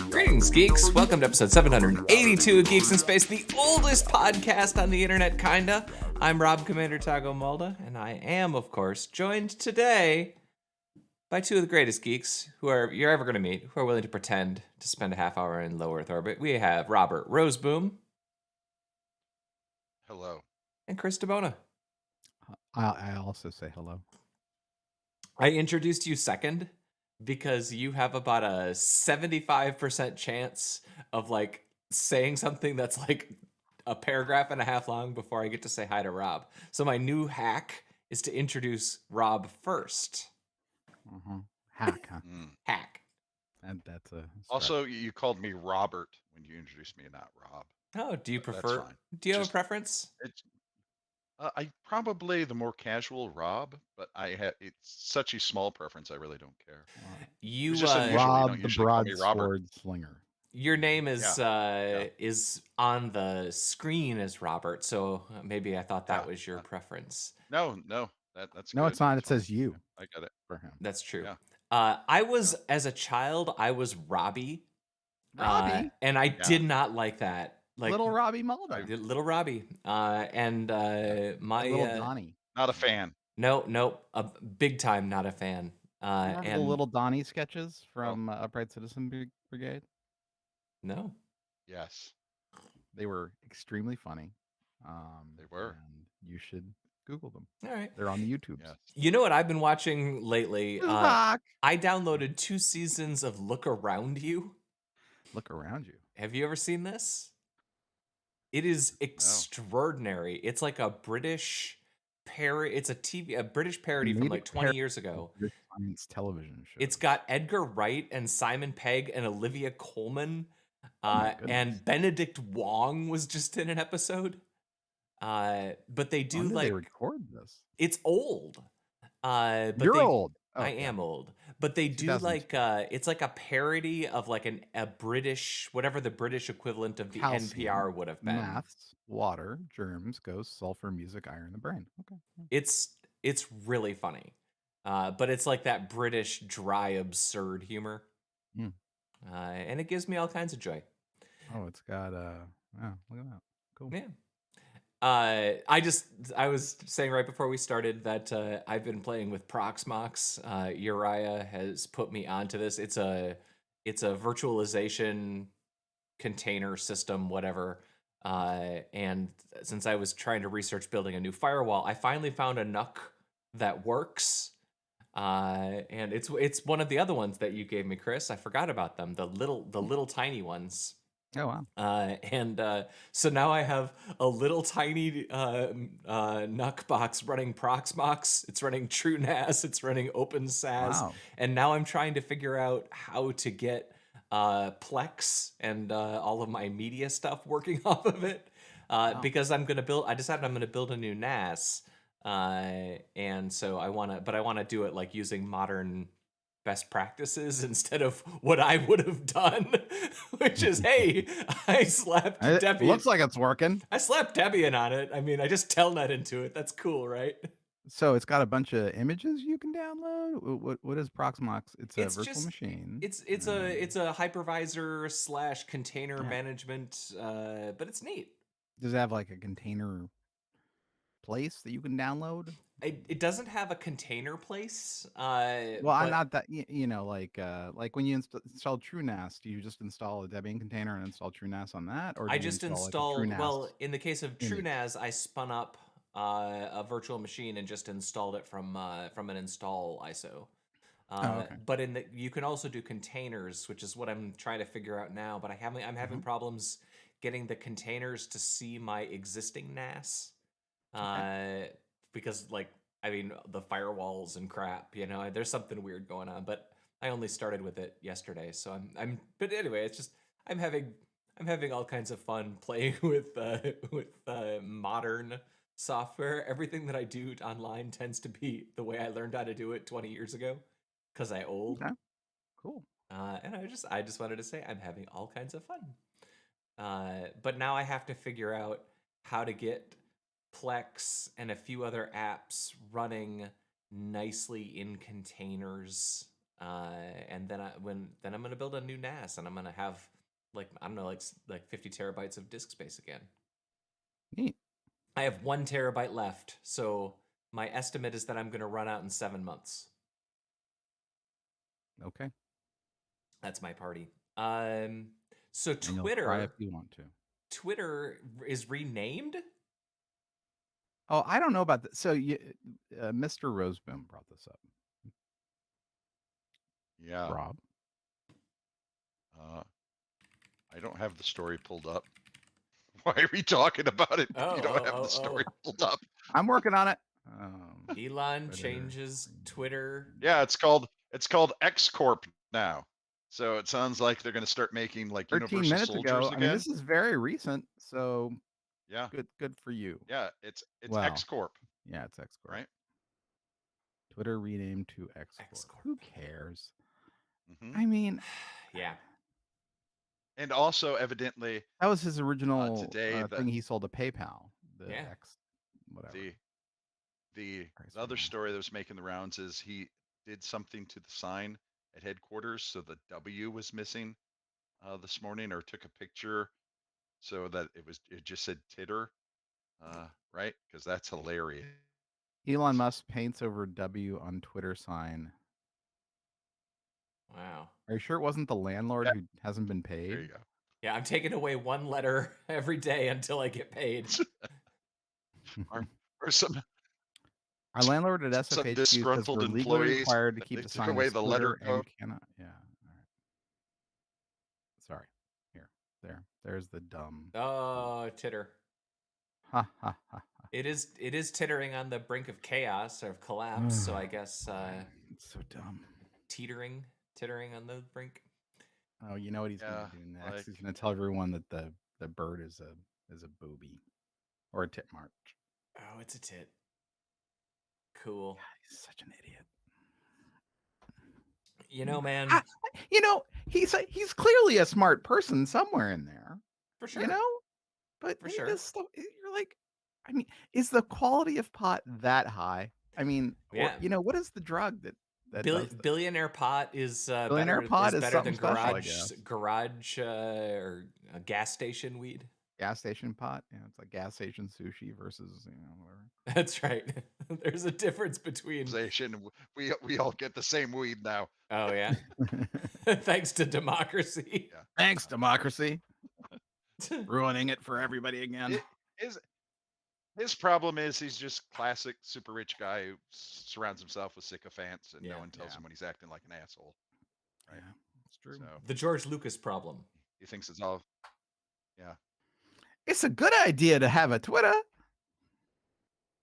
Greetings, geeks. Welcome to episode 782 of Geeks in Space, the oldest podcast on the internet, kinda. I'm Rob Commander Tago Mulda, and I am, of course, joined today by two of the greatest geeks you're ever going to meet, who are willing to pretend to spend a half hour in low Earth orbit. We have Robert Roseboom. Hello. And Chris DeBona. I also say hello. I introduced you second because you have about a 75% chance of saying something that's like a paragraph and a half long before I get to say hi to Rob. So my new hack is to introduce Rob first. Hack, huh? Hack. And that's a Also, you called me Robert when you introduced me, not Rob. Oh, do you prefer? That's fine. Do you have a preference? I probably the more casual Rob, but it's such a small preference. I really don't care. You It's just unusual. Rob You don't the usually call me Robert. broadsword slinger. Your name is is on the screen as Robert, so maybe I thought that was your preference. No, that's no, good. it's not. That's it says fine. you. I got it for him. That's true. Yeah. I was as a child. I was Robbie. Robbie, and I did not like that. Like little Robbie Mulder. Little Robbie. And my little Donnie. Not a fan. No, a big time not a fan. Remember the little Donnie sketches from Upright Citizen Brigade? No. Yes. They were extremely funny. They were. And you should Google them. All right. They're on the YouTube. Yes. You know what I've been watching lately? I downloaded 2 seasons of Look Around You. Look Around You. Have you ever seen this? It is extraordinary. It's like a British parody. It's a British parody from like 20 years ago. Science television show. It's got Edgar Wright and Simon Pegg and Olivia Colman. And Benedict Wong was just in an episode. But they do they record this. It's old. But You're old. Oh, I am old. But they do it's like a parody of like a British, whatever the British equivalent of the Calcium, NPR would have been. Maths, water, germs, ghosts, sulfur, music, iron, the brain. Okay. It's really funny. But it's like that British dry, absurd humor. And it gives me all kinds of joy. Oh, it's got look at that. Cool. Yeah. I was saying right before we started that I've been playing with Proxmox. Uriah has put me onto this. It's a virtualization container system, whatever. And since I was trying to research building a new firewall, I finally found a NUC that works. And it's one of the other ones that you gave me, Chris. I forgot about them. The little tiny ones. Oh, wow. And so now I have a little tiny NUC box running Proxmox. It's running TrueNAS. It's running OpenSAS. Wow. And now I'm trying to figure out how to get Plex and all of my media stuff working off of it. Because I decided I'm going to build a new NAS. And so I want to do it like using modern best practices instead of what I would have done, which is, hey, I slapped Debian. Looks like it's working. I slapped Debian on it. I mean, I just telnet into it. That's cool, right? So it's got a bunch of images you can download. What is Proxmox? It's a virtual machine. It's a hypervisor / container management, but it's neat. Does it have like a container place that you can download? It doesn't have a container place. Well, I'm not that, like when you install TrueNAS, do you just install a Debian container and install TrueNAS on that? Or do I you just install well, in the case of TrueNAS, I spun up a virtual machine and just installed it from an install ISO. But you can also do containers, which is what I'm trying to figure out now. But I'm having problems getting the containers to see my existing NAS. Because the firewalls and crap, there's something weird going on, but I only started with it yesterday. So but anyway, it's just, I'm having all kinds of fun playing with modern software. Everything that I do online tends to be the way I learned how to do it 20 years ago. Cause I old. Okay. Cool. And I just wanted to say I'm having all kinds of fun. But now I have to figure out how to get Plex and a few other apps running nicely in containers. And then I'm gonna build a new NAS, and I'm gonna have like I don't know, like 50 terabytes of disk space again. Neat. I have 1 terabyte left, so my estimate is that I'm gonna run out in 7 months. Okay. That's my party. So And you'll try if you want to. Twitter is renamed. Oh, I don't know about that. So Mr. Roseboom brought this up. Yeah. Rob. I don't have the story pulled up. Why are we talking about it? Oh, You don't have the story pulled up. I'm working on it. Elon Twitter changes Twitter. Yeah, it's called X Corp now. So it sounds like they're going to start making like 13 Universal minutes Soldiers ago. I again. mean, this is very recent, so Yeah. good for you. Yeah, it's Well, X Corp, Yeah, it's X Corp. right? Twitter renamed to X Corp. X Corp. Who cares? Mhm. I mean, Yeah. And also, evidently, that was his original today thing he sold to PayPal. The Yeah. X, whatever. the Christ, other man. story that was making the rounds is he did something to the sign at headquarters, so the W was missing this morning, or took a picture so that it just said titter, right? Because that's hilarious. Elon Musk paints over W on Twitter sign. Wow. Are you sure it wasn't the landlord Yeah. who hasn't been There you paid? go. Yeah, I'm taking away one letter every day until I get paid. Or some Our landlord at some SFHQ says disgruntled we're legally employees, required to they keep the took sign away as the Twitter letter and cannot. Yeah. All right. Sorry. Here. There's the dumb. Oh, titter. Ha ha ha. It is tittering on the brink of chaos or of collapse. So I guess It's so dumb. tittering on the brink. Oh, you know what he's Yeah, gonna do next? like- He's gonna tell everyone that the bird is a booby or a tit mark. Oh, it's a tit. Cool. God, he's such an idiot. You know, man. He's clearly a smart person somewhere in there. For sure. You know, but For he sure. does stuff. You're like, I mean, is the quality of pot that high? I mean, Yeah. what is the drug that does this? Billionaire pot is Billionaire better, pot is is better something than special, I guess. garage or gas station weed. Gas station pot. Yeah, it's like gas station sushi versus whatever. That's right. There's a difference between. We all get the same weed now. Oh yeah. Thanks to democracy. Yeah. Thanks, democracy. Ruining it for everybody again. His problem is he's just classic super rich guy who surrounds himself with sycophants, and no one tells him when he's acting like an asshole. Right? Yeah, it's true. So The George Lucas problem. he thinks it's all. Yeah. It's a good idea to have a Twitter.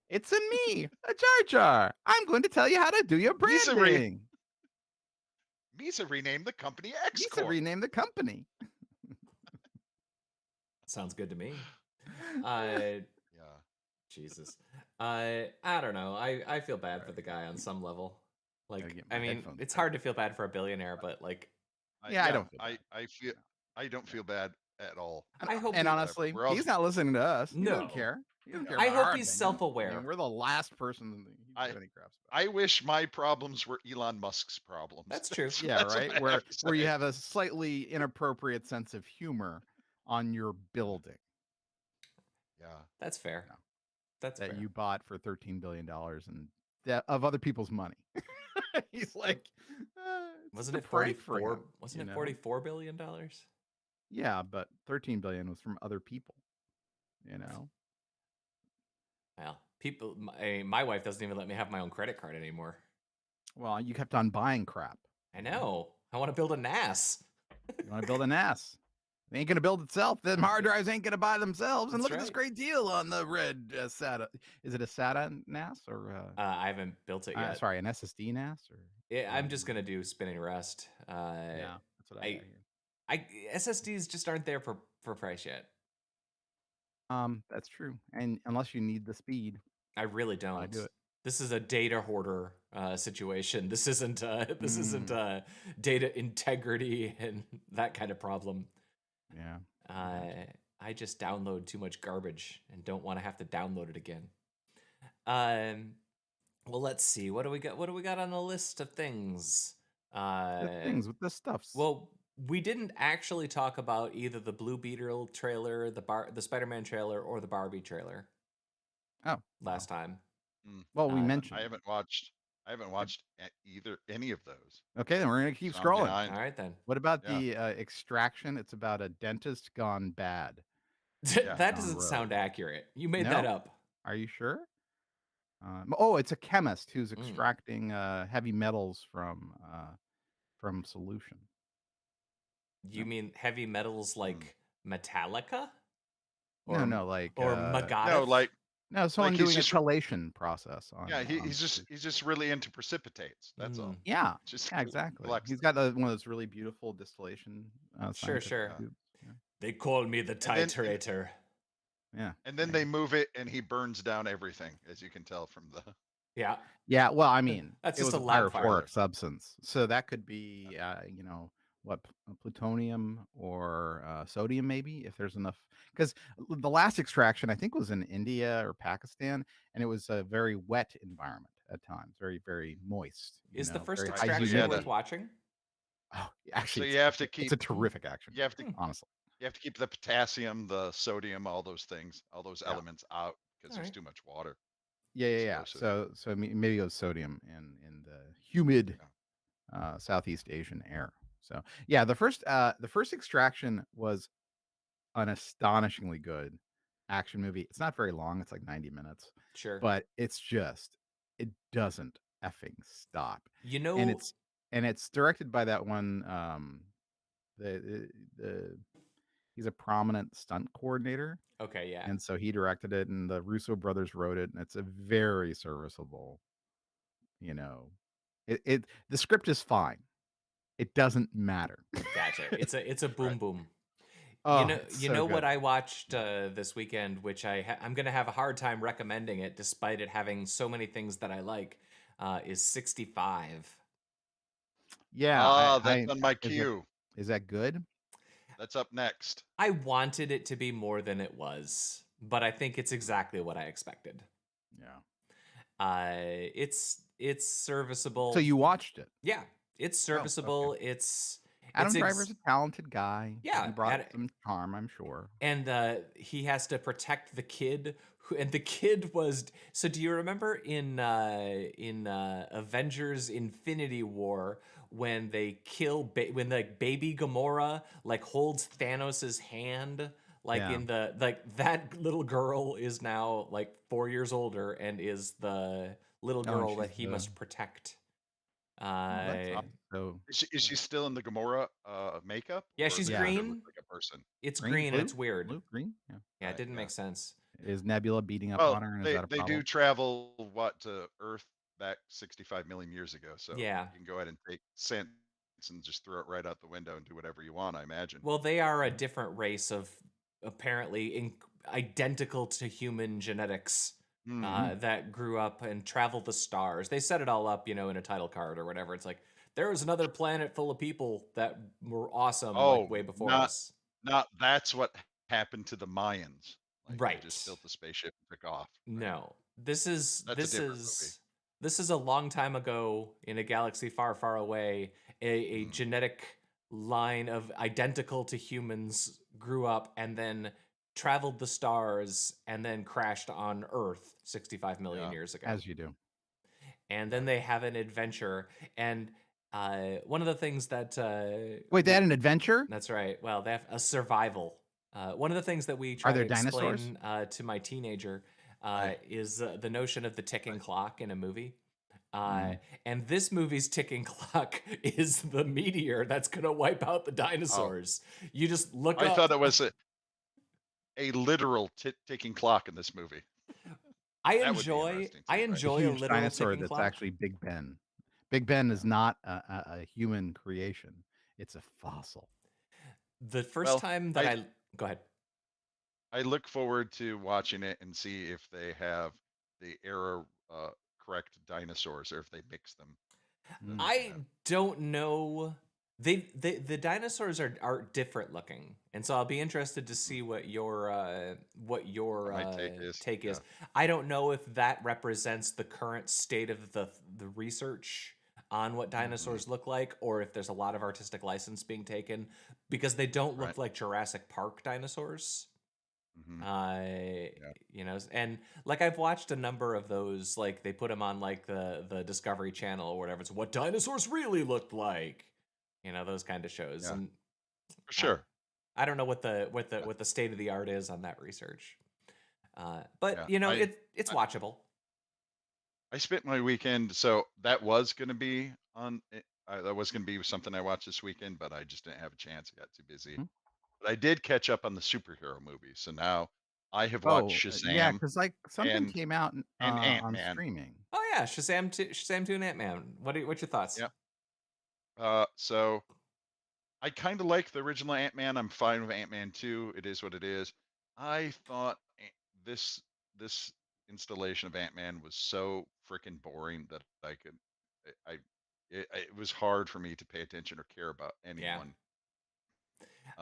It's a me, a Jar Jar. I'm going to tell you how to do your branding. Misa renamed the company X Misa Corp. renamed the company. Sounds good to me. Yeah. Jesus. I don't know. I feel bad for the guy on some level. Like, I mean, it's hard to feel bad for a billionaire, but like, I don't feel bad. I don't feel bad at all. I hope. And honestly, he's not listening to us. He doesn't care. He doesn't care. I about hope our he's opinion. self-aware. I mean, we're the last person he gives any craps about. I wish my problems were Elon Musk's problems. That's true. Yeah, right. Where you have a slightly inappropriate sense of humor on your building. Yeah, that's fair. Yeah. That's that fair. you bought for $13 billion and of other people's money. He's like, wasn't it 44? Wasn't it $44 billion? Yeah, but 13 billion was from other people. Well, people. My wife doesn't even let me have my own credit card anymore. Well, you kept on buying crap. I know. I want to build a NAS. You want to build a NAS? It ain't going to build itself. The hard drives ain't going to buy themselves. And That's look right. at this great deal on the red SATA. Is it a SATA NAS or? I haven't built it yet. Sorry, an SSD NAS or? I'm just gonna do spinning rest. Yeah, that's what I hear. SSDs just aren't there for price yet. That's true. And unless you need the speed, I really don't. I do it. This is a data hoarder situation. This isn't data integrity and that kind of problem. Yeah. I just download too much garbage and don't want to have to download it again. Well, let's see. What do we got? What do we got on the list of things? The things with the stuffs. Well, we didn't actually talk about either the Blue Beetle trailer, the Spider-Man trailer, or the Barbie trailer Oh, last time. well, we Uh, mentioned. I haven't watched either any of those. Okay, then we're gonna keep So I'm scrolling. behind. all right then. What about Yeah. the Extraction? It's about a dentist gone bad. Yeah. That Down the doesn't sound road. accurate. You made No? that up. Are you sure? Oh, it's a chemist who's Mm. extracting heavy metals from solution. You No? mean heavy metals like Metallica? No, no, like or No, Magadith? no, someone he's doing a just chelation process on. yeah, he's just really into precipitates. That's all. Mm. Yeah, Just yeah, exactly. collects He's them. got one of those really beautiful distillation Sure, scientific sure. tubes. They call me the And then- titrator. Yeah. And then they move it, and he burns down everything, as you can tell from the. Yeah. Yeah, well, I mean, That's it just was a a lab fire. pyrophoric substance, so that could be, what, plutonium or sodium, maybe, if there's enough. Because the last extraction, I think, was in India or Pakistan, and it was a very wet environment at times, very, very moist. Is the first very high extraction humidity. worth watching? Oh, actually, So you have to it's keep. a terrific action. You have to. Honestly. You have to keep the potassium, the sodium, all those things, all those Yeah. elements out because there's Alright. too much water. Yeah. Explosive. So maybe it was sodium in the humid Southeast Asian air. So yeah, the first extraction was an astonishingly good action movie. It's not very long; it's like 90 minutes, Sure. but it doesn't effing stop. You know, And it's directed by that one. The he's a prominent stunt coordinator. okay, yeah. And so he directed it, and the Russo brothers wrote it, and it's a very serviceable. The script is fine. It doesn't matter. Gotcha. It's a boom boom. Oh, you so know what good. I watched this weekend, which I'm gonna have a hard time recommending it, despite it having so many things that I like, is 65. Yeah, That's on my queue. Is that good? That's up next. I wanted it to be more than it was, but I think it's exactly what I expected. Yeah. It's serviceable. So you watched it? Yeah, it's serviceable. It's Adam it's Driver's a talented guy. Yeah, he brought some charm, I'm sure. And he has to protect the kid, and the kid was. So do you remember in Avengers: Infinity War when they kill when like baby Gamora like holds Thanos's hand, like Yeah. in the like that little girl is now like 4 years older and is the little Oh, and girl that she's he the- must protect. That's awesome. So Is she still in the Gamora makeup? Yeah, or she's does it green. look like a person? It's green, green. blue? It's weird. Blue, green. Yeah. Yeah, it Right, didn't yeah. make sense. Is Nebula beating up Well, on her? And is they that a they problem? do travel to Earth back 65 million years ago, so Yeah. you can go ahead and take sense and just throw it right out the window and do whatever you want. I imagine. Well, they are a different race of apparently identical to human genetics that grew up and traveled the stars. They set it all up, in a title card or whatever. It's like there was another planet full of people that were awesome like way before us. Not that's what happened to the Mayans. Like, Right. They just built the spaceship and took off. Right? No, this is That's a different movie. this is a long time ago in a galaxy far, far away. A genetic line of identical to humans grew up and then traveled the stars and then crashed on Earth 65 million years ago. As you do. And then they have an adventure. And one of the things that Wait, they had an adventure? that's right. Well, they have a survival. One of the things that we try Are there to explain dinosaurs? to my teenager is the notion of the ticking clock in a movie. And this movie's ticking clock is the meteor that's going to wipe out the dinosaurs. You just look I up. thought it was a literal ticking clock in this movie. I That would be enjoy interesting too, right? A a huge literal dinosaur ticking that's clock. actually Big Ben. Big Ben is not a human creation. It's a fossil. The first Well, time that go ahead. I look forward to watching it and see if they have the era correct dinosaurs or if they mix them. I don't know The dinosaurs are different looking, and so I'll be interested to Mhm. see what your What my take is, take yeah. is. I don't know if that represents the current state of the research on what Mhm. dinosaurs look like, or if there's a lot of artistic license being taken because they don't Right. look like Jurassic Park dinosaurs. Mhm. Uh, Yeah. and like I've watched a number of those, like they put them on like the Discovery Channel or whatever. It's what dinosaurs really looked like, those kind of shows. Yeah. And For I, sure. I don't know what the Yeah. state of the art is on that research, but Yeah. it's I watchable. I spent my weekend, so that was gonna be on that was gonna be something I watched this weekend, but I just didn't have a chance. I got too busy. Mhm. But I did catch up on the superhero movies. So now I have watched Oh, yeah, Shazam because like, something and came out, on Ant-Man. streaming. Oh yeah, Shazam 2 and Ant-Man. What's your thoughts? Yeah. So I kind of like the original Ant-Man. I'm fine with Ant-Man 2. It is what it is. I thought this this installation of Ant-Man was so freaking boring that I could I it was hard for me to pay attention or care about Yeah, anyone.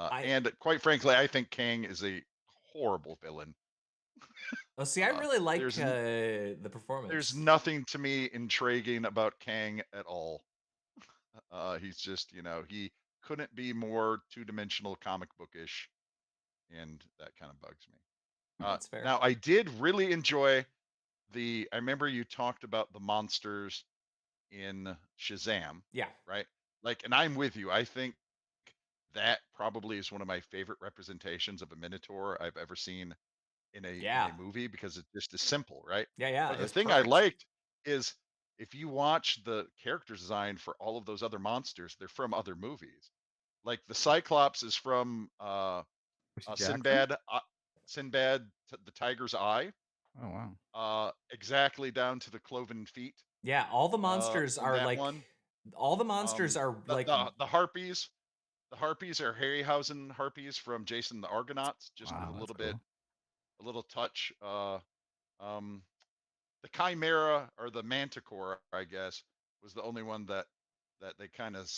I And quite frankly, I think Kang is a horrible villain. well see, I really like There's the there's performance. nothing to me intriguing about Kang at all. He's just, he couldn't be more two-dimensional comic bookish, and that kind of bugs me. That's fair. Now, I did really enjoy I remember you talked about the monsters in Shazam, Yeah, right? Like, and I'm with you. I think that probably is one of my favorite representations of a Minotaur I've ever seen in a yeah, movie because it just is simple, right? yeah. But the It's thing I perfect. liked is if you watch the character design for all of those other monsters, they're from other movies. Like the Cyclops is from Percy Jackson? The Tiger's Eye, Oh, wow. exactly down to the cloven feet Yeah, from that one. all the monsters are The, like the harpies, the harpies are Harryhausen harpies from Jason the Argonauts, just with Wow, that's cool. a little touch. Um, the Chimera or the Manticore, I guess, was the only one that they kind of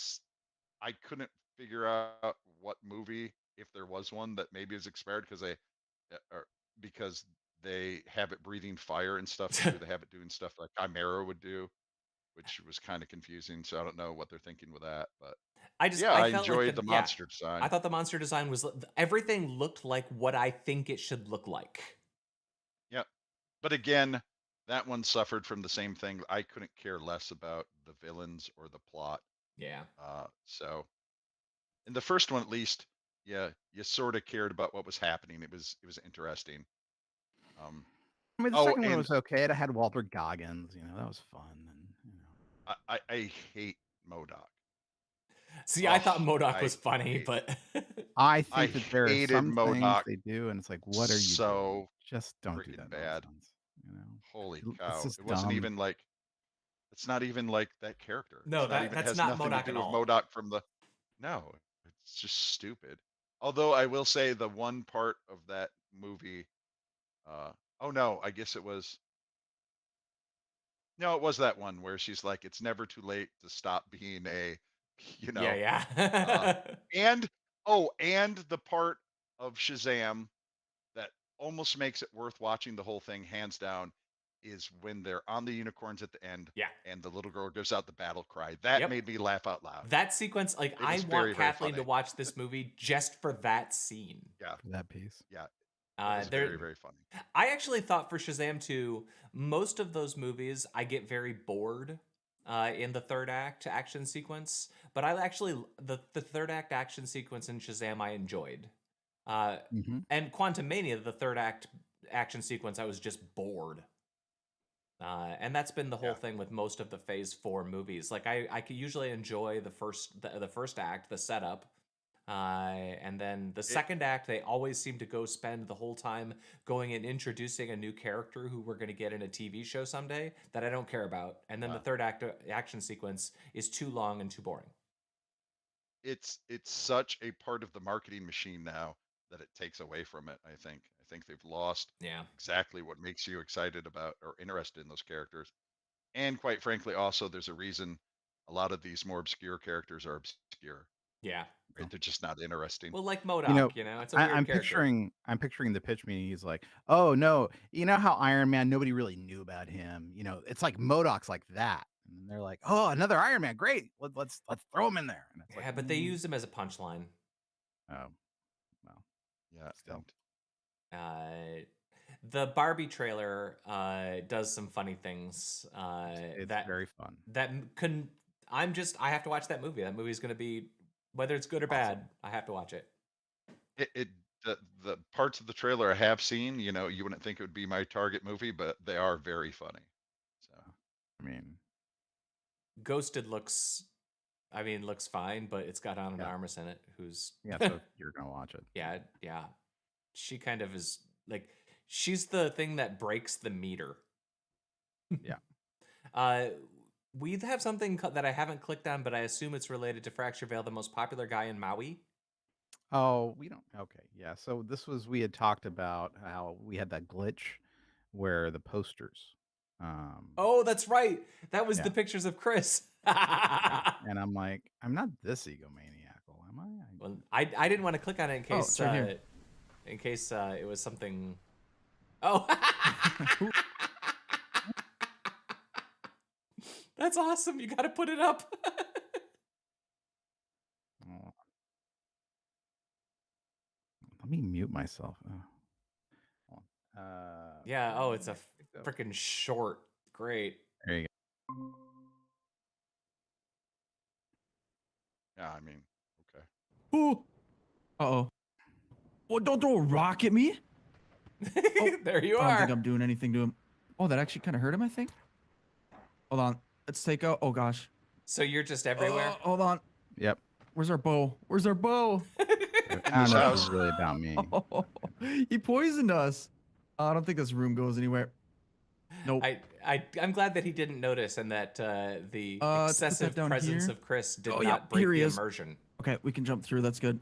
I couldn't figure out what movie, if there was one that maybe is expired or because they have it breathing fire and stuff too. They have it doing stuff like Chimera would do, which was kind of confusing. So I don't know what they're thinking with that, but yeah, I I felt like enjoyed the yeah. monster I design. thought the monster design was everything looked like what I think it should look like. Yep. But again, that one suffered from the same thing. I couldn't care less about the villains or the plot. Yeah. So in the first one, at least, yeah, you sort of cared about what was happening. It was interesting. Um, I mean, the oh, second one and was okay. It had Walter Goggins, that was fun, and. I hate Modoc. See, I thought Oh, Modoc was funny, hate but I I think that there are hated some things Modoc they do, and it's like, "What are you doing? so Just don't do freaking that bad. nonsense," Holy It's cow! just It wasn't dumb. even like it's not even like that character. no, It's not even it that's has not nothing to Modoc at do with all. Modoc from the no. It's just stupid. Although I will say the one part of that movie, uh, oh no, I guess it was no, it was that one where she's like, "It's never too late to stop being a," you Yeah, know, uh, yeah. and and the part of Shazam that almost makes it worth watching the whole thing, hands down, is when they're on the unicorns at the end Yeah. and the little girl gives out the battle cry. That Yep. made me laugh out loud. That sequence, like It I was want very, very Kathleen to funny. watch this movie just for that scene. Yeah, For that piece. yeah, it was very, There very funny. I actually thought for Shazam 2, most of those movies I get very bored in the third act action sequence, but I actually the third act action sequence in Shazam I enjoyed. Uh, Mhm. and Quantum Mania, the third act action sequence, I was just bored. And that's been the whole Yeah, thing with most of the Phase 4 movies. Like I could usually enjoy the first act, the setup, and then the it second act, they always seem to go spend the whole time going and introducing a new character who we're going to get in a TV show someday that I don't care about. And then the uh, third act action sequence is too long and too boring. it's such a part of the marketing machine now that it takes away from it. I think they've lost Yeah. exactly what makes you excited about or interested in those characters. And quite frankly, also there's a reason. a lot of these more obscure characters are obscure. Yeah. Right? They're just not interesting. Well, like You know, Modoc, it's a weird character. I'm picturing the pitch meeting. He's like, "Oh no, you know how Iron Man, nobody really knew about him. It's like MODOK's like that." And they're like, "Oh, another Iron Man, great. Let's throw him in there." And it's like, Yeah, but they used him as a punchline. oh, well, Yeah, still, The Barbie trailer does some funny things. it's very fun. I have to watch that movie. That movie's going to be, whether it's good or Awesome. bad, I have to watch it. it the parts of the trailer I have seen, you wouldn't think it would be my target movie, but they are very funny. So I mean, Ghosted looks fine, but it's got Anna yeah, Armas in it, who's yeah. So you're gonna watch it. yeah. She kind of is like, she's the thing that breaks the meter. Yeah. We have something that I haven't clicked on, but I assume it's related to Fracture Veil, the most popular guy in Maui. Oh, we don't. Okay, yeah. So we had talked about how we had that glitch where the posters. Oh, that's right. That was Yeah. the pictures of Chris. Yeah. And I'm like, I'm not this egomaniacal, am I? Well, I didn't want to click on it in case it's right here. it was something. Oh, that's awesome! You got to put it up. Oh. Let me mute myself. Hold on. Yeah. Oh, it's a go. freaking short. Great. There you yeah, I mean, okay. Ooh. Uh-oh. Well, don't throw a rock at me. There you I don't think are. I'm doing anything to him. Oh, that actually kind of hurt him, I think. Hold on. Let's take out. Oh, gosh. So you're just everywhere. Hold on. go. Yep. Where's our bow? Where's our bow? I don't know if this house. is really about me. Oh, he poisoned us. I don't think this room goes anywhere. Nope. I'm glad that he didn't notice, and that the Let's put excessive that down presence here. of Chris did Oh, not yeah, break here the he is. immersion. Okay, we can jump through. That's good.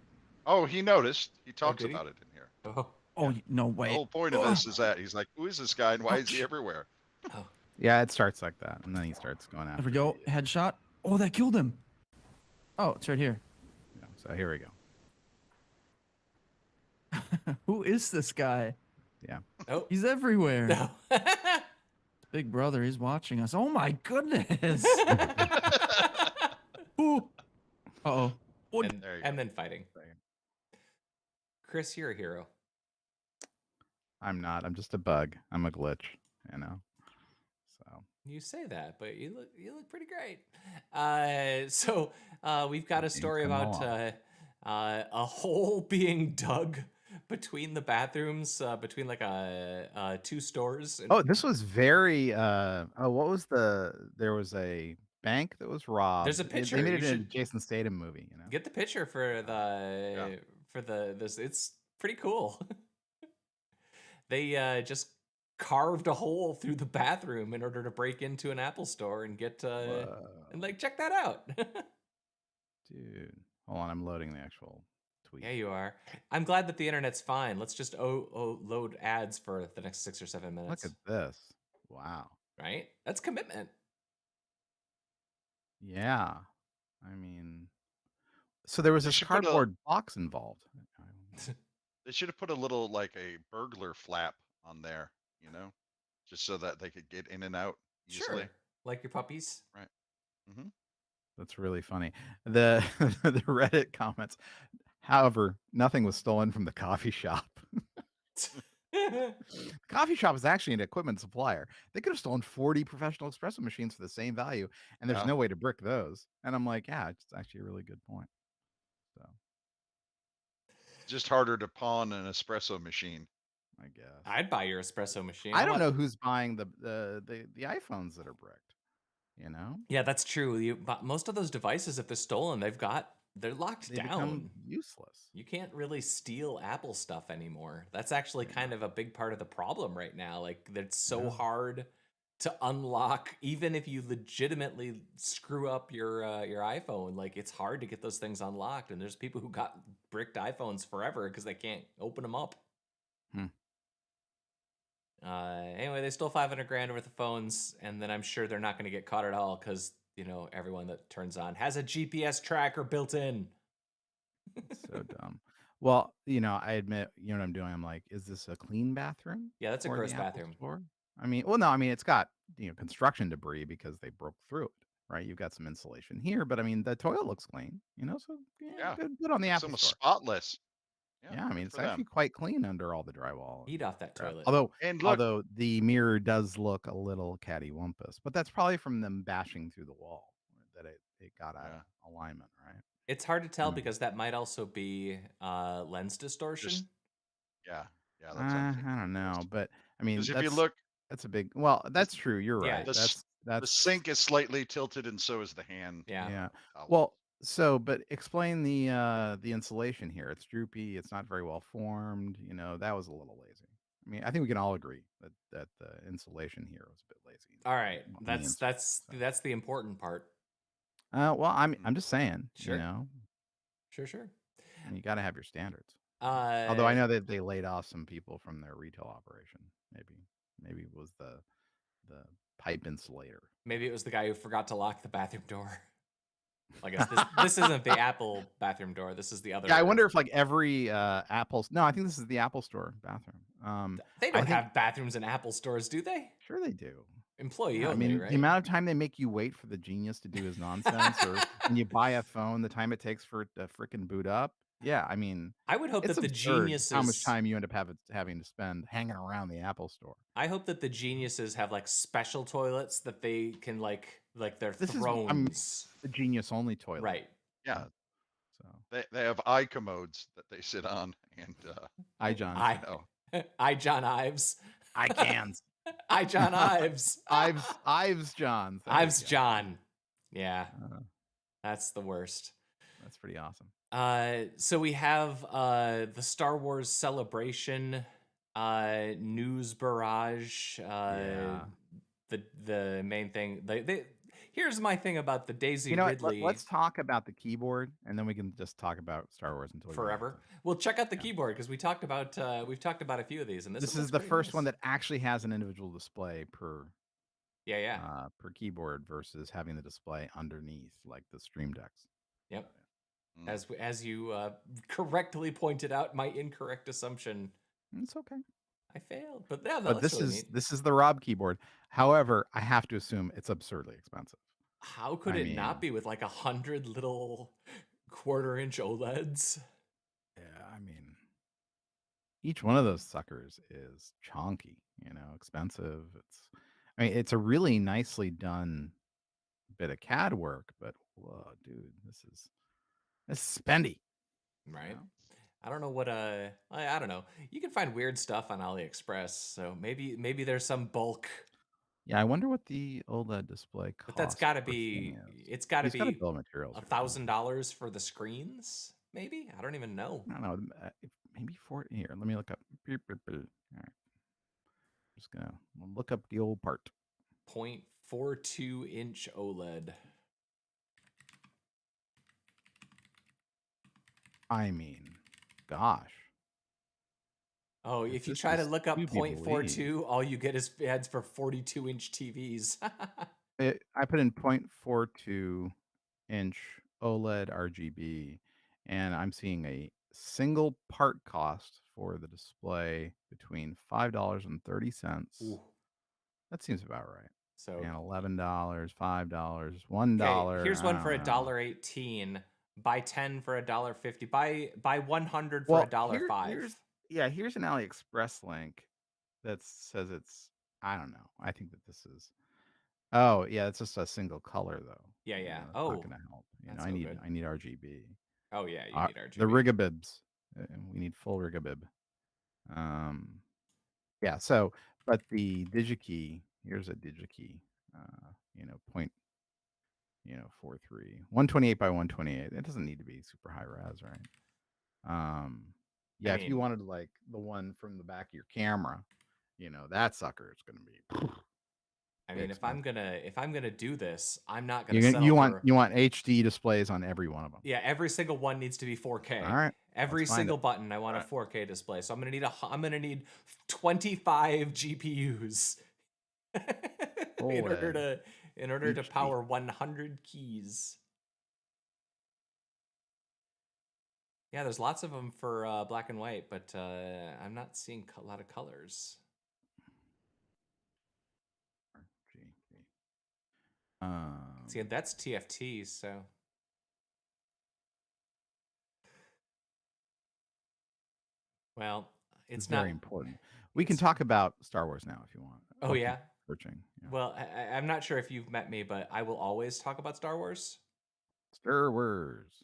Oh, he noticed. He talks did he? about it in here. Oh, Oh, no way. The whole point of this is that he's like, who is this guy and why is he Ouch. everywhere? oh. Yeah, it starts like that, and then he starts going after. There we go. Headshot. Oh, that killed him. Oh, it's right here. Yeah, so here we go. Who is this guy? Yeah. Oh. He's everywhere. No. Big brother, he's watching us. Oh my goodness. Ooh. Uh-oh. Oh, There you and go. then fighting. Chris, you're a hero. I'm not. I'm just a bug. I'm a glitch. So You say that, but you look pretty great. So we've got a Games story come about along. a hole being dug between the bathrooms, between like two stores. And Oh, this was very. What was there was a bank that was robbed. There's a picture. They made You it in a should Jason Statham movie. get the picture for this. It's pretty cool. They just carved a hole through the bathroom in order to break into an Apple store and get and like check that out. Dude, hold on. I'm loading the actual tweet. Yeah, you are. I'm glad that the internet's fine. Let's just load ads for the next 6 or 7 minutes. Look at this. Wow. Right? That's commitment. Yeah. I mean, so there was They this should put a- cardboard box involved. They should have put a little like a burglar flap on there, just so that they could get in and out easily. Sure. Like your puppies. Right. Mm-hmm. That's really funny. The the Reddit comments. However, nothing was stolen from the coffee shop. The coffee shop is actually an equipment supplier. They could have stolen 40 professional espresso machines for the same value, and there's Yeah. no way to brick those. And I'm like, yeah, it's actually a really good point. So Just harder to pawn an espresso machine. I guess I'd buy your espresso machine. I don't know who's buying the iPhones that are bricked. Yeah, that's true. But most of those devices, if they're stolen, they're locked They down. become useless. You can't really steal Apple stuff anymore. That's actually kind of a big part of the problem right now. Like, it's so hard to unlock, even if you legitimately screw up your iPhone. Like, it's hard to get those things unlocked. And there's people who got bricked iPhones forever because they can't open them up. Anyway, they stole 500 grand worth of phones, and then I'm sure they're not going to get caught at all because everyone that turns on has a GPS tracker built in. It's so dumb. Well, I admit, what I'm doing. I'm like, is this a clean bathroom Yeah, that's a for gross the Apple bathroom. Store? I mean, well, no, I mean, it's got, construction debris because they broke through it, right? You've got some insulation here, but I mean, the toilet looks clean, so Yeah, good on the looks Apple almost Store. spotless. Yeah, Yeah, I mean, good it's for them. actually quite clean under all the drywall Eat and off that crap. toilet. And look, Although the mirror does look a little cattywampus, but that's probably from them bashing through the wall that it got out yeah, of alignment, right? It's hard to tell Anyway. because that might also be lens distortion. just yeah, that's what I'm thinking. I don't know, but I mean, Because if you look, that's a big. Well, that's true. You're Yeah. right. the That's sink is slightly tilted, and so is the hand. Yeah. yeah. towel. Well, but explain the insulation here. It's droopy. It's not very well formed. That was a little lazy. I mean, I think we can all agree that the insulation here was a bit lazy. All right, on the insert, so. that's the important part. Well, I'm just saying. Sure. Sure. You got to have your standards. Although I know that they laid off some people from their retail operation. Maybe it was the pipe insulator. Maybe it was the guy who forgot to lock the bathroom door. I guess this isn't the Apple bathroom door. This is the other. Yeah, I wonder if like every Apple's. No, I think this is the Apple Store bathroom. They don't have bathrooms in Apple stores, do they? Sure, they do. Employee I only, mean, right? the amount of time they make you wait for the genius to do his nonsense, or when you buy a phone, the time it takes for it to frickin' boot up. Yeah, I mean, I would hope it's that the absurd geniuses how much time you end up having to spend hanging around the Apple Store. I hope that the geniuses have like special toilets that they can like their This thrones. is the genius only toilet, Right. Yeah. So They have eye commodes that they sit on, and John. John Ives. I cans. John Ives. Ives John. Ives John. Yeah. That's the worst. That's pretty awesome. So we have the Star Wars Celebration news barrage. The main thing. Here's my thing about the Daisy Ridley. Let's talk about the keyboard, and then we can just talk about Star Wars until forever. Well, check out the keyboard because we've talked about a few of these, and this is the first one that actually has an individual display per keyboard versus having the display underneath like the Stream Decks. Yep. As you correctly pointed out, my incorrect assumption. It's okay. I failed, but yeah, but this is the Rob keyboard. However, I have to assume it's absurdly expensive. How could it not be with like 100 little 1/4-inch OLEDs? Yeah, I mean, each one of those suckers is chonky, expensive. It's a really nicely done bit of CAD work, but whoa, dude, this is spendy. Right. I don't know what I don't know. You can find weird stuff on AliExpress, so maybe there's some bulk. Yeah, I wonder what the OLED display costs. But that's got to be bill of materials. $1,000 for the screens. Maybe I don't even know. I don't know. Maybe here. Let me look up. All right. Just gonna look up the old part. 0.42-inch OLED. I mean, gosh. Oh, if you try to look up 0.42, all you get is ads for 42-inch TVs. I put in 0.42-inch OLED RGB, and I'm seeing a single part cost for the display between $5.30. Ooh. That seems about right. So and $11, $5, $1. Okay, here's one for $1.18. Buy 10 for $1.50. Buy 100 for $1.05. Here's an AliExpress link that says it's. I don't know. I think that this is. Oh yeah, it's just a single color though. Yeah. It's not gonna help. I need RGB. Oh yeah, you need RGB. The rigabibs. We need full rigabib. Yeah. So, but the DigiKey. Here's a DigiKey. 0.43, 128 by 128. It doesn't need to be super high res, right? Yeah, if you wanted like the one from the back of your camera, that sucker is going to be. I mean, if I'm gonna do this, I'm not gonna settle you want HD displays on every one of them. Yeah, every single one needs to be 4K. All right. Every single button, I want a 4K display. So I'm gonna need 25 GPUs in order to in order to Each key. power 100 keys. Yeah, there's lots of them for black and white, but I'm not seeing a lot of colors. RGB. See, that's TFT, so. Well, It's it's very not. important. We can It's, talk about Star Wars now if you want. oh, I'll keep yeah? searching. Yeah. Well, I'm not sure if you've met me, but I will always talk about Star Wars. Star Wars.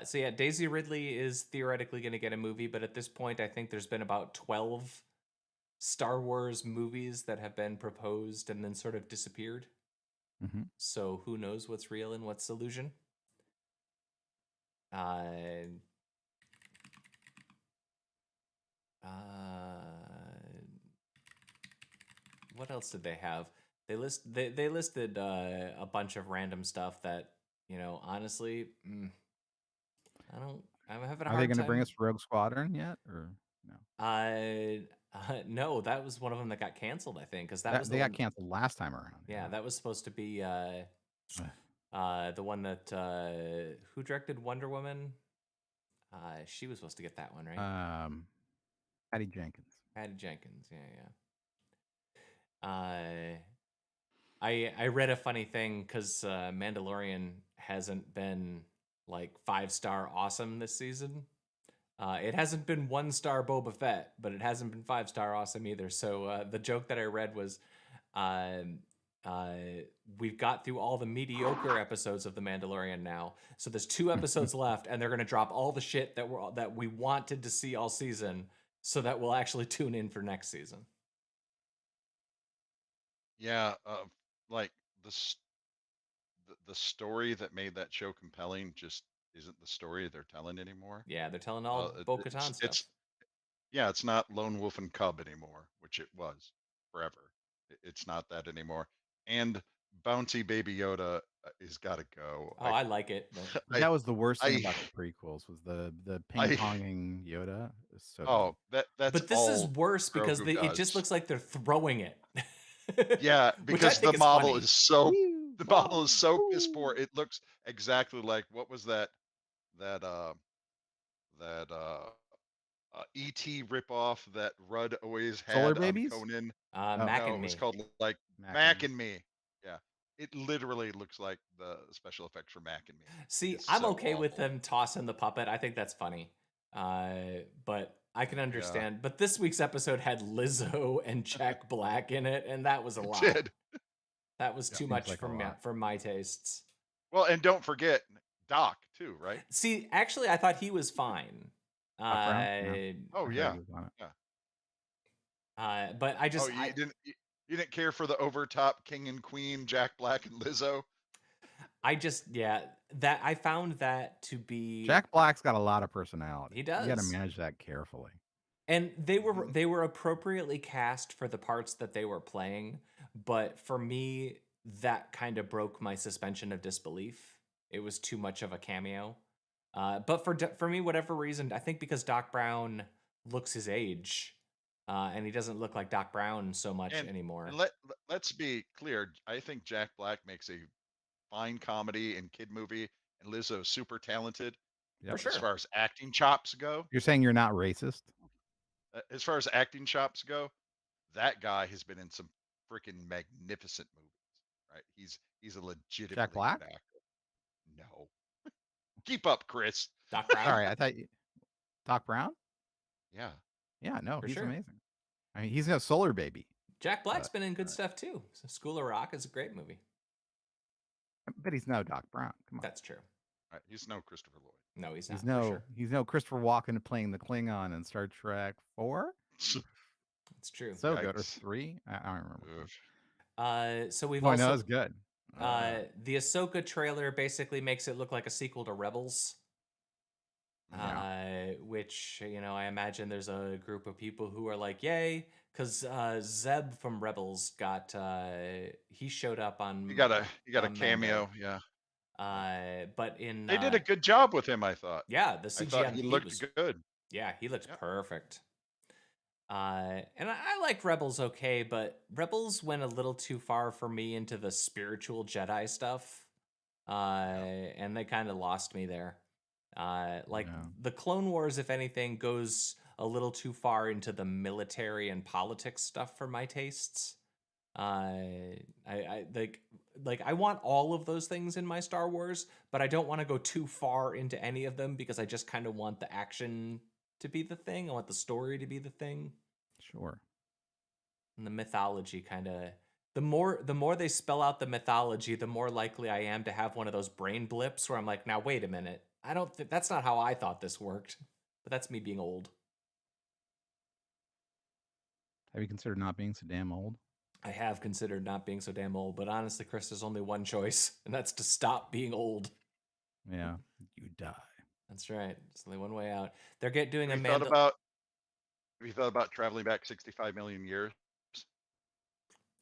So yeah, Daisy Ridley is theoretically going to get a movie, but at this point, I think there's been about 12 Star Wars movies that have been proposed and then sort of disappeared. Mm-hmm. So who knows what's real and what's illusion? Uh, what else did they have? They listed a bunch of random stuff that, honestly, I'm having a Are they hard going to bring time. us Rogue Squadron yet, or no? No, that was one of them that got canceled, I think, because that was They the got one. canceled last time around. Yeah, that was supposed to be the one that who directed Wonder Woman. She was supposed to get that one, right? Patty Jenkins. Patty Jenkins. Yeah. I read a funny thing because Mandalorian hasn't been like 5-star awesome this season. It hasn't been 1-star Boba Fett, but it hasn't been 5-star awesome either. So the joke that I read was, um, uh, we've got through all the mediocre episodes of The Mandalorian now. So there's 2 episodes left, and they're gonna drop all the shit that we wanted to see all season, so that we'll actually tune in for next season. Yeah, like the s- the story that made that show compelling just isn't the story they're telling anymore. Yeah, they're telling all Bo-Katan stuff. Yeah, it's not Lone Wolf and Cub anymore, which it was forever. It's not that anymore. And Bouncy Baby Yoda is got to go. Oh, I like it, but That was the worst thing I, about the prequels was the ping I, ponging Yoda. It was so dumb. oh, that's but this is all worse because Grogu it just does. looks like they're throwing it. Yeah, Which I because think the is model funny. is so Woo, the model is woo, so piss poor. woo. It looks exactly like what was that that ET ripoff that Rudd always Solar had on babies. Conan. Oh, Mac No, and it was Me. called like Mac and Mac Me. and Me. Yeah. It literally looks like the special effects for Mac and Me. See, It's I'm so okay with awful. them tossing the puppet. I think that's funny. But I can Yeah, understand. But this week's episode had Lizzo and Jack Black in it, and that was a it lot. did. That was Yeah. too Seems much like a lot. for my tastes. Well, and don't forget Doc too, right? See, actually, I thought he was fine. Doc Brown. Yeah, Oh I heard yeah. he was on it. Yeah. But I Oh, just you didn't care for the overtop king and queen Jack Black and Lizzo? yeah, that I found that to be Jack Black's got a lot of personality. He You got to does. manage that carefully. And Mhm. they were appropriately cast for the parts that they were playing, but for me that kind of broke my suspension of disbelief. It was too much of a cameo. But for me, whatever reason, I think because Doc Brown looks his age, and he doesn't look like Doc Brown so much And anymore. let's be clear. I think Jack Black makes a fine comedy and kid movie, and Lizzo's super talented. Yep. For But as sure. far as acting chops go, You're saying you're not racist? as far as acting chops go, that guy has been in some freaking magnificent movies. Right? He's a Jack legitimately Black? good actor. No, keep up, Chris. Doc Brown? Sorry, I thought Doc Brown? Yeah. Yeah, no, For he's sure. amazing. I mean, he's a Solar Baby. Jack Black's been in good Right. stuff too. So School of Rock is a great movie. But he's no Doc Brown. Come on. That's true. Right. He's no Christopher Lloyd. No, he's He's not. For sure. no Christopher Walken playing the Klingon in Star Trek 4. It's true. So good, or Yikes. 3. I don't remember. So we've Oh, no, also it's good. the Ahsoka trailer basically makes it look like a sequel to Rebels. Yeah. Which I imagine there's a group of people who are like, "Yay!" Because Zeb from Rebels got he showed up on You got a on cameo. Mando. Yeah. But in They did a good job with him, I thought. yeah, the I CG thought on he he looked was good. yeah he looked Yep. perfect. And I liked Rebels okay, but Rebels went a little too far for me into the spiritual Jedi stuff. And they kind of lost me there. Like Yeah. the Clone Wars, if anything, goes a little too far into the military and politics stuff for my tastes. I like I want all of those things in my Star Wars, but I don't want to go too far into any of them because I just kind of want the action to be the thing. I want the story to be the thing, Sure. and the mythology kind of. The more they spell out the mythology, the more likely I am to have one of those brain blips where I'm like, now wait a minute, I don't think that's not how I thought this worked. But that's me being old. Have you considered not being so damn old? I have considered not being so damn old, but honestly, Chris, there's only one choice, and that's to stop being old. Yeah. You die. That's right. It's only one way out. They're doing a Have you thought Mandal. about have you thought about traveling back 65 million years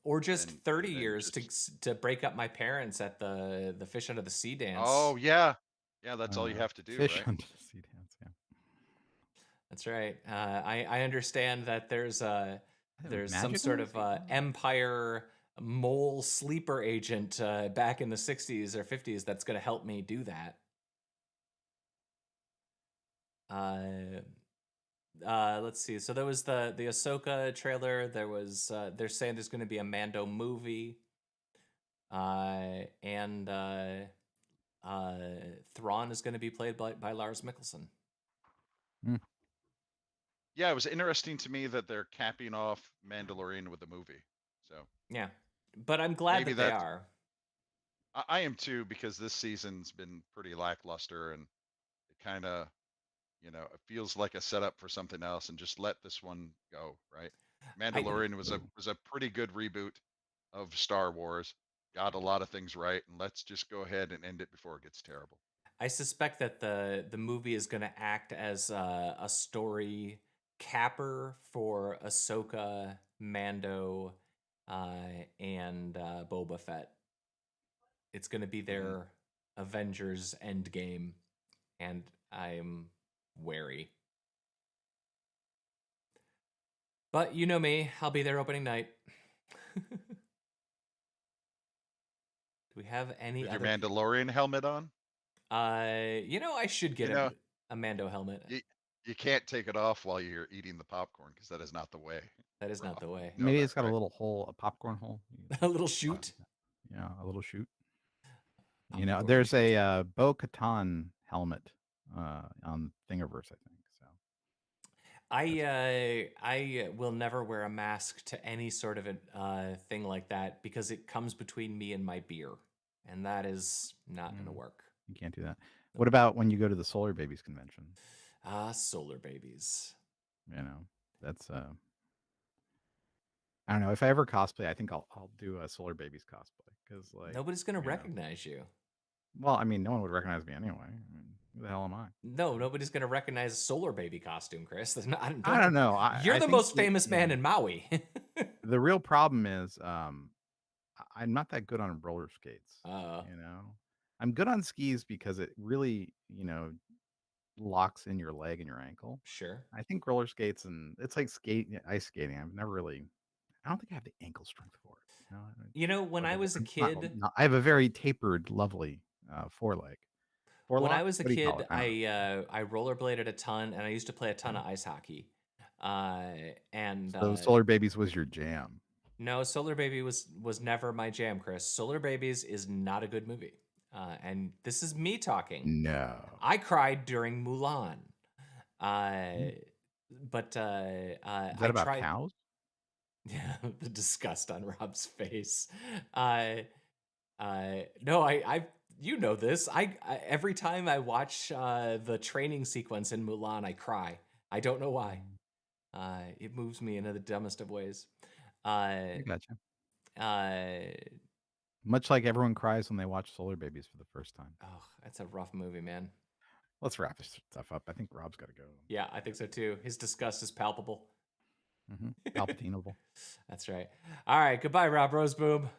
Or just and 30 then years just to break up my parents at the fish under the sea dance. oh yeah, yeah, that's all you have to do, Fish right? under the sea dance. Yeah. That's right. I understand that there's some magic sort under of the sea dance? empire mole sleeper agent back in the 60s or 50s that's going to help me do that. Let's see. So there was the Ahsoka trailer. There was they're saying there's going to be a Mando movie. And Thrawn is going to be played by Lars Mikkelsen. Yeah, it was interesting to me that they're capping off Mandalorian with a movie. So Yeah, but I'm glad maybe that they that's are. I am too, because this season's been pretty lackluster, and it kind of, it feels like a setup for something else, and just let this one go, right? I Mandalorian was a pretty good reboot of Star Wars. Got a lot of things right, and let's just go ahead and end it before it gets terrible. I suspect that the movie is going to act as a story capper for Ahsoka, Mando, and Boba Fett. It's going to be their Avengers Endgame, and I'm wary. But you know me, I'll be there opening night. Do we have any With your other? Mandalorian helmet on, I should get you know, a Mando helmet. you can't take it off while you're eating the popcorn, because that is not the way. That is not Rob, the way. you know Maybe that, it's got a right? little hole, a popcorn hole. A little shoot. Yeah, a little shoot. Popcorn There's shoot. a Bo-Katan helmet on Thingiverse, I think. So I will never wear a mask to any sort of a thing like that because it comes between me and my beer, and that is not going to work. you can't do that. What about when you go to the Solar Babies convention? Solar babies. That's I don't know. If I ever cosplay, I think I'll do a Solar Babies cosplay because Nobody's going to recognize you. Well, I mean, no one would recognize me anyway. I mean, who the hell am I? No, nobody's going to recognize a solar baby costume, Chris. I don't know. You're I the think most famous man in Maui. the real problem is I'm not that good on roller skates. I'm good on skis because it really, locks in your leg and your ankle. Sure. I think roller skates and it's like ice skating. I don't think I have the ankle strength for it. When I was a kid, I have a very tapered, lovely foreleg. when I Forelock? was a What do you call kid, it? I don't know. I rollerbladed a ton, and I used to play a ton of ice hockey. So Solar Babies was your jam. No, Solar Baby was never my jam, Chris. Solar Babies is not a good movie, and this is me talking. No, I cried during Mulan, but is that about cows? Yeah, the disgust on Rob's face. No, I you know this. I every time I watch the training sequence in Mulan, I cry. I don't know why. It moves me in the dumbest of ways. I gotcha. Uh, Much like everyone cries when they watch Solar Babies for the first time. oh, that's a rough movie, man. Let's wrap this stuff up. I think Rob's got to go. Yeah, I think so too. His disgust is palpable. Palpatineable. That's right. All right, goodbye, Rob Roseboom.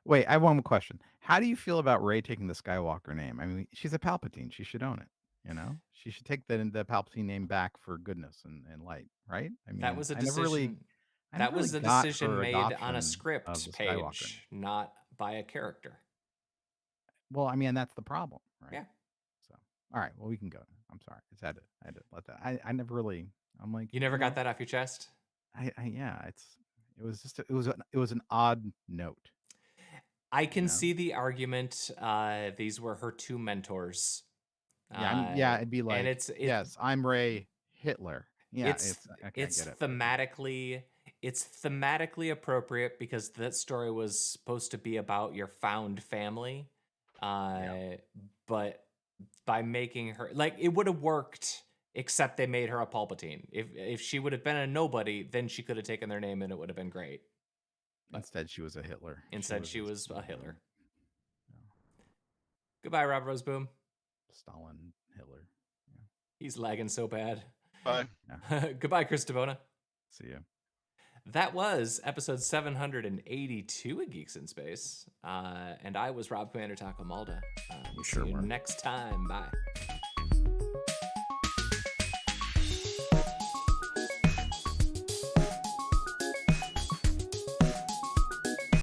Wait, I have one more question. How do you feel about Rey taking the Skywalker name? I mean, she's a Palpatine. She should own it. You know, she should take the Palpatine name back for goodness and light, right? I That mean, was a I never really, decision. I That never really was a got decision her made on a adoption of script the Skywalker name. page, not by a character. Well, I mean, that's the problem, right? Yeah. So, all right, well, we can go. I'm sorry, I had to let that. I never really. I'm like, You never got that off your chest? yeah, it was just it was an odd note. I can know? see the argument. These were her two mentors. Yeah, it'd be and like, it's yes, I'm Ray Hitler. Yeah, it's okay, I it's get it. thematically appropriate because that story was supposed to be about your found family. But by making her like it would have worked, except they made her a Palpatine. If she would have been a nobody, then she could have taken their name and it would have been great. Instead, she was a Hitler. Instead, she was a Hitler. Yeah. Goodbye, Rob Roseboom. Stalin, Hitler. Yeah. He's lagging so bad. Bye. Yeah. Goodbye, Chris DeBona. See ya. That was episode 782 of Geeks in Space. And I was Rob Commander Taco Malda. We'll see you next time. Bye.